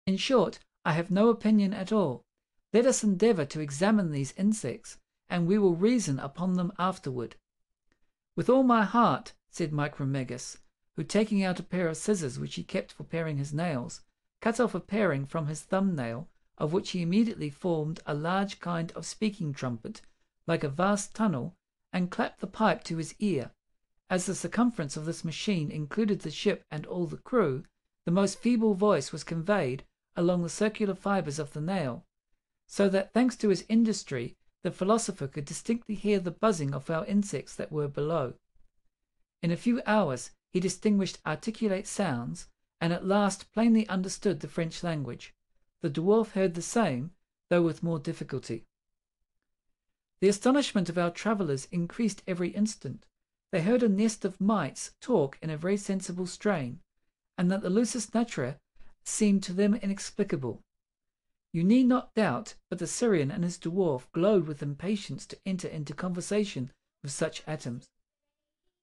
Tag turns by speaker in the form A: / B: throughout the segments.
A: In short, I have no opinion at all. Let us endeavour to examine these insects, and we will reason upon them afterward. With all my heart, said Micromegas, who, taking out a pair of scissors which he kept for paring his nails, cut off a paring from his thumbnail, of which he immediately formed a large kind of speaking trumpet, like a vast tunnel, and clapped the pipe to his ear. As the circumference of this machine included the ship and all the crew, the most feeble voice was conveyed along the circular fibres of the nail, so that, thanks to his industry, the philosopher could distinctly hear the buzzing of our insects that were below. In a few hours he distinguished articulate sounds, and at last plainly understood the French language. The dwarf heard the same, though with more difficulty. The astonishment of our travellers increased every instant. They heard a nest of mites talk in a very sensible strain, and that the lusus naturae seemed to them inexplicable. You need not doubt but the Syrian and his dwarf glowed with impatience to enter into conversation with such atoms.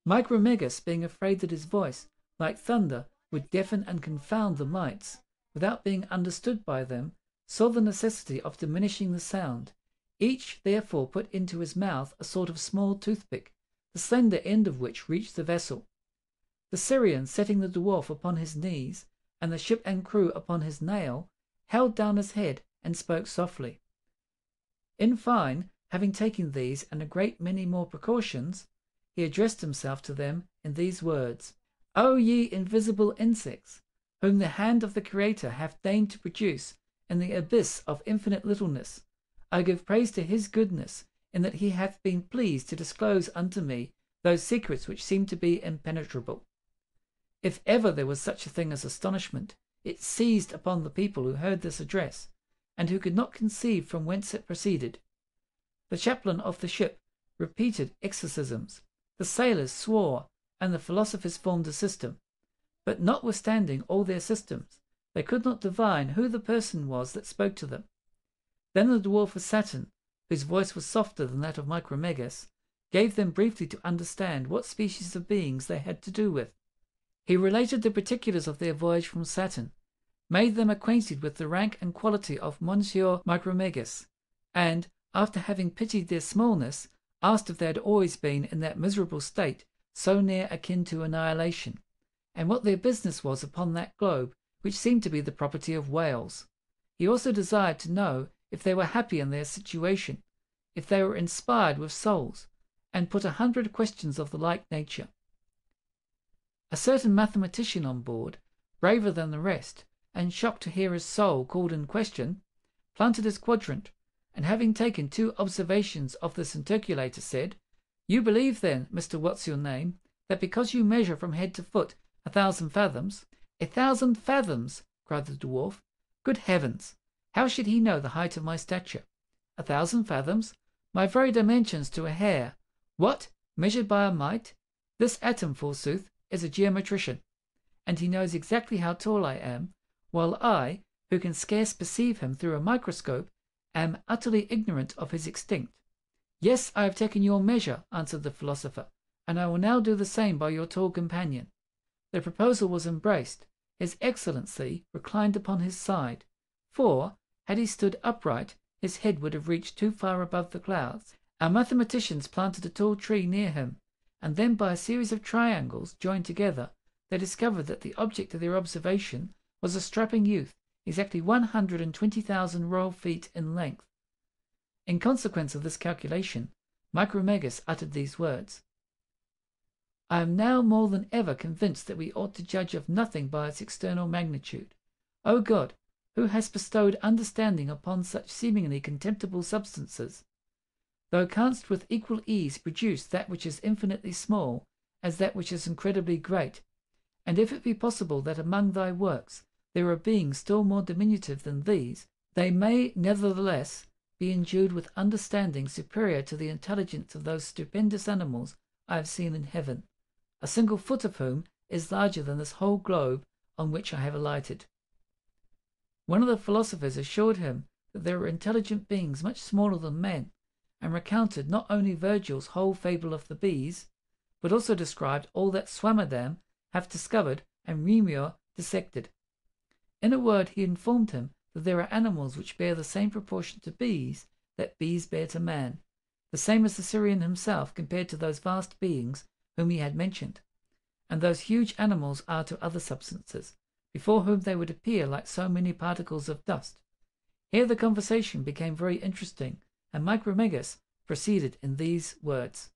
A: Micromegas, being afraid that his voice, like thunder, would deafen and confound the mites, without being understood by them, saw the necessity of diminishing the sound. Each therefore put into his mouth a sort of small toothpick, the slender end of which reached the vessel. The Syrian, setting the dwarf upon his knees, and the ship and crew upon his nail, held down his head and spoke softly. In fine, having taken these and a great many more precautions, he addressed himself to them in these words: O ye invisible insects, whom the hand of the Creator hath deigned to produce in the abyss of infinite littleness, I give praise to his goodness, in that he hath been pleased to disclose unto me those secrets which seem to be impenetrable. If ever there was such a thing as astonishment, it seized upon the people who heard this address, and who could not conceive from whence it proceeded. The chaplain of the ship repeated exorcisms, the sailors swore, and the philosophers formed a system. But notwithstanding all their systems, they could not divine who the person was that spoke to them. Then the dwarf of Saturn, whose voice was softer than that of Micromegas, gave them briefly to understand what species of beings they had to do with. He related the particulars of their voyage from Saturn, made them acquainted with the rank and quality of Monsieur Micromegas, and, after having pitied their smallness, asked if they had always been in that miserable state so near akin to annihilation, and what their business was upon that globe which seemed to be the property of whales. He also desired to know if they were happy in their situation, if they were inspired with souls, and put 100 questions of the like nature. A certain mathematician on board, braver than the rest, and shocked to hear his soul called in question, planted his quadrant, and having taken 2 observations of this interculator, said, You believe then, Mr. What's-your-name, that because you measure from head to foot 1,000 fathoms... 1,000 fathoms, cried the dwarf. Good heavens! How should he know the height of my stature? 1,000 fathoms? My very dimensions to a hair. What? Measured by a mite? This atom, forsooth, is a geometrician, and he knows exactly how tall I am, while I, who can scarce perceive him through a microscope, am utterly ignorant of his extent. Yes, I have taken your measure, answered the philosopher, and I will now do the same by your tall companion. The proposal was embraced. His Excellency reclined upon his side, for, had he stood upright, his head would have reached too far above the clouds. Our mathematicians planted a tall tree near him, and then by a series of triangles joined together, they discovered that the object of their observation was a strapping youth, exactly 120,000 royal feet in length. In consequence of this calculation, Micromegas uttered these words: I am now more than ever convinced that we ought to judge of nothing by its external magnitude. O God, who has bestowed understanding upon such seemingly contemptible substances, thou canst with equal ease produce that which is infinitely small as that which is incredibly great, and if it be possible that among thy works there are beings still more diminutive than these, they may nevertheless be endued with understanding superior to the intelligence of those stupendous animals I have seen in heaven, a single foot of whom is larger than this whole globe on which I have alighted. One of the philosophers assured him that there were intelligent beings much smaller than men, and recounted not only Virgil's whole fable of the bees, but also described all that Swammerdam hath discovered and Reaumur dissected. In a word, he informed him that there are animals which bear the same proportion to bees that bees bear to man, the same as the Syrian himself compared to those vast beings whom he had mentioned, and those huge animals are to other substances, before whom they would appear like so many particles of dust. Here the conversation became very interesting, and Micromegas proceeded in these words: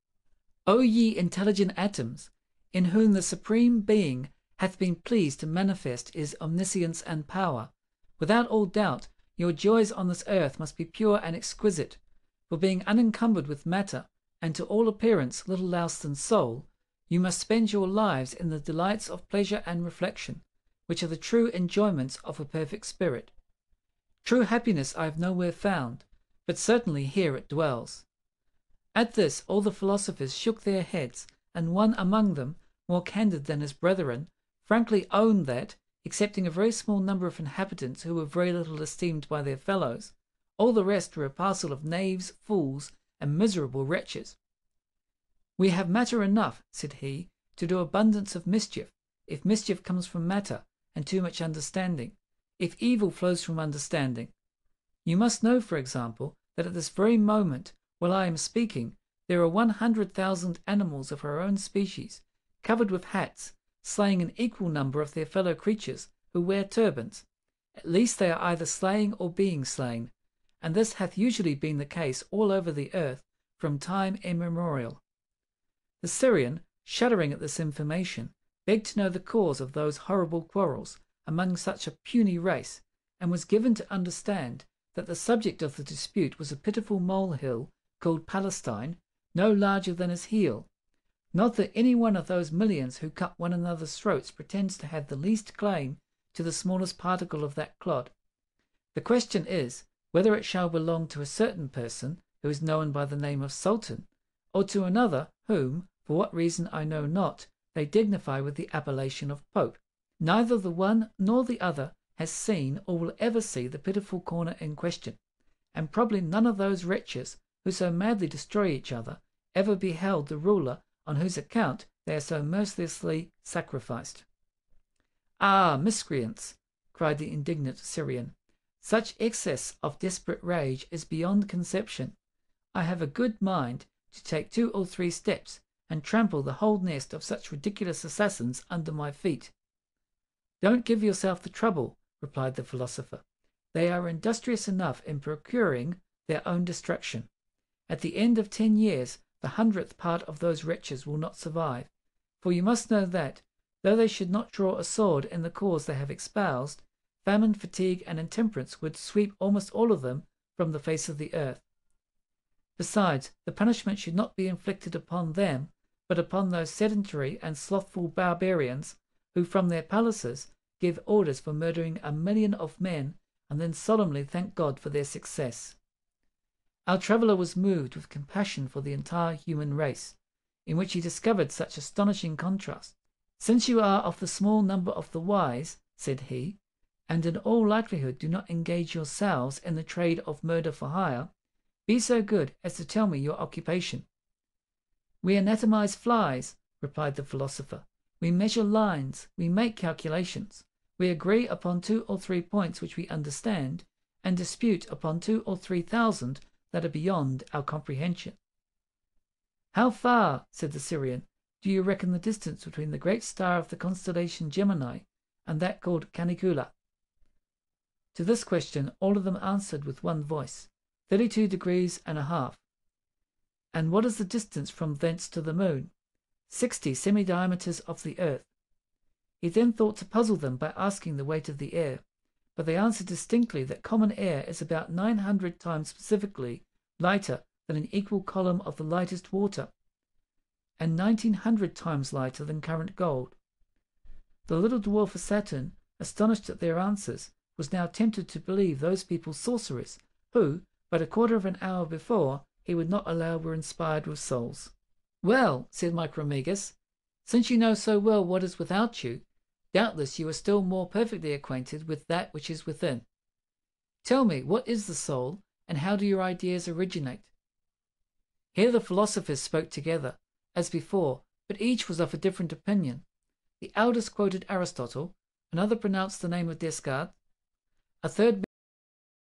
A: O ye intelligent atoms, in whom the Supreme Being hath been pleased to manifest his omniscience and power, without all doubt your joys on this earth must be pure and exquisite, for being unencumbered with matter, and to all appearance little else than soul, you must spend your lives in the delights of pleasure and reflection, which are the true enjoyments of a perfect spirit. True happiness I have nowhere found, but certainly here it dwells. At this all the philosophers shook their heads, and one among them, more candid than his brethren, frankly owned that, excepting a very small number of inhabitants who were very little esteemed by their fellows, all the rest were a parcel of knaves, fools, and miserable wretches. We have matter enough, said he, to do abundance of mischief, if mischief comes from matter, and too much understanding, if evil flows from understanding. You must know, for example, that at this very moment, while I am speaking, there are 100,000 animals of our own species, covered with hats, slaying an equal number of their fellow creatures who wear turbans. At least they are either slaying or being slain, and this hath usually been the case all over the earth from time immemorial. The Syrian, shuddering at this information, begged to know the cause of those horrible quarrels among such a puny race, and was given to understand that the subject of the dispute was a pitiful molehill called Palestine, no larger than his heel. Not that any one of those millions who cut one another's throats pretends to have the least claim to the smallest particle of that clod. The question is, whether it shall belong to a certain person who is known by the name of Sultan, or to another whom, for what reason I know not, they dignify with the appellation of Pope. Neither the one nor the other has seen or will ever see the pitiful corner in question, and probably none of those wretches who so madly destroy each other ever beheld the ruler on whose account they are so mercilessly sacrificed. Ah, miscreants! Cried the indignant Syrian, such excess of desperate rage is beyond conception. I have a good mind to take 2 or 3 steps and trample the whole nest of such ridiculous assassins under my feet. Don't give yourself the trouble, replied the philosopher. They are industrious enough in procuring their own destruction. At the end of 10 years, the 100th part of those wretches will not survive, for you must know that, though they should not draw a sword in the cause they have espoused, famine, fatigue, and intemperance would sweep almost all of them from the face of the earth. Besides, the punishment should not be inflicted upon them, but upon those sedentary and slothful barbarians who from their palaces give orders for murdering 1,000,000 of men and then solemnly thank God for their success. Our traveller was moved with compassion for the entire human race, in which he discovered such astonishing contrast. Since you are of the small number of the wise, said he, and in all likelihood do not engage yourselves in the trade of murder for hire, be so good as to tell me your occupation. We anatomize flies, replied the philosopher. We measure lines, we make calculations, we agree upon 2 or 3 points which we understand, and dispute upon 2 or 3,000 that are beyond our comprehension. How far, said the Syrian, do you reckon the distance between the great star of the constellation Gemini and that called Canicula? To this question all of them answered with one voice, 32 degrees and a half. And what is the distance from thence to the moon? 60 semi-diameters of the earth. He then thought to puzzle them by asking the weight of the air, but they answered distinctly that common air is about 900 times specifically lighter than an equal column of the lightest water, and 1900 times lighter than current gold. The little dwarf of Saturn, astonished at their answers, was now tempted to believe those people sorcerers, who, but a quarter of an hour before, he would not allow were inspired with souls. Well, said Micromegas, since you know so well what is without you, doubtless you are still more perfectly acquainted with that which is within. Tell me, what is the soul, and how do your ideas originate? Here the philosophers spoke together, as before, but each was of a different opinion. The eldest quoted Aristotle, another pronounced the name of Descartes, A third